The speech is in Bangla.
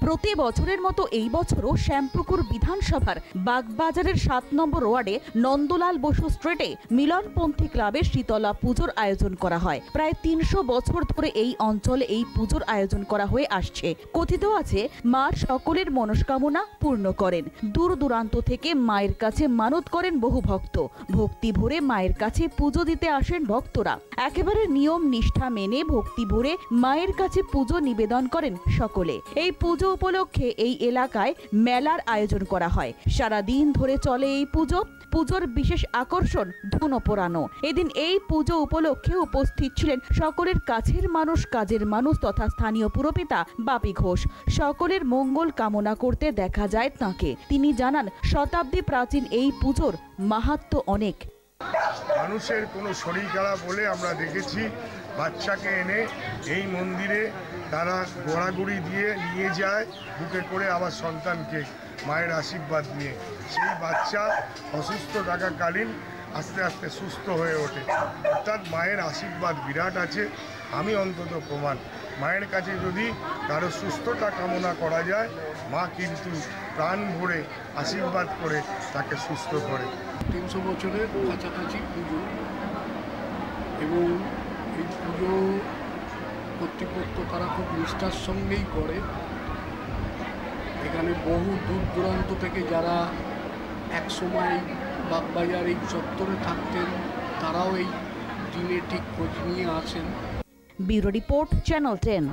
প্রতি বছরের মতো এই বছরও শ্যামপুকুর বিধানসভার বাগবাজারের 7 নম্বর ওয়ার্ডে নন্দলাল বসু স্ট্রিটে মিলনপন্থী ক্লাবে শীতলা পুজোর আয়োজন করা হয়। প্রায় 300 বছর ধরে এই অঞ্চলে এই পুজোর আয়োজন করা হয়ে আসছে। কথিত আছে, মা সকলের মনস্কামনা পূর্ণ করেন। দূর দূরান্ত থেকে মায়ের কাছে মানত করেন বহু ভক্ত। ভক্তি ভরে মায়ের কাছে পুজো দিতে আসেন ভক্তরা। একেবারে নিয়ম নিষ্ঠা মেনে ভক্তি ভরে মায়ের কাছে পুজো নিবেদন করেন সকলে। এই পুজো উপলক্ষে এই এলাকায় মেলার আয়োজন করা হয়। সারা দিন ধরে চলে এই পুজো। পুজোর বিশেষ আকর্ষণ ধুনো পোড়ানো। এদিন এই পুজো উপলক্ষে উপস্থিত ছিলেন সকলের কাছের মানুষ, কাজের মানুষ তথা স্থানীয় পুরপিতা বাপি ঘোষ। সকলের মঙ্গল কামনা করতে দেখা যায় তাকে। তিনি জানান, শতাব্দী প্রাচীন এই পুজোর মাহাত্ম্য অনেক। মানুষের কোনো শরীর খারাপ হলে আমরা দেখেছি বাচ্চাকে এনে এই মন্দিরে তারা গোড়াগুড়ি দিয়ে নিয়ে যায় বুকে করে, আবার সন্তানকে মায়ের আশীর্বাদ নিয়ে সেই বাচ্চা অসুস্থ থাকাকালীন আস্তে আস্তে সুস্থ হয়ে ওঠে। অর্থাৎ মায়ের আশীর্বাদ বিরাট আছে। আমি অন্তত প্রমাণ, মায়ের কাছে যদি কারো সুস্থতা কামনা করা যায়, মা কিন্তু প্রাণ ভরে আশীর্বাদ করে তাকে সুস্থ করে। 300 বছরের কাছাকাছি পুজো, এবং এই পুজো কর্তৃপক্ষ তারা খুব নিষ্ঠার সঙ্গেই করে। এখানে বহু দূর দূরান্ত থেকে যারা একসময় বাগবাজার এই চত্বরে থাকতেন, তারাও এই দিনে ঠিক খোঁজ নিয়ে আসেন। Bureau report, channel 10।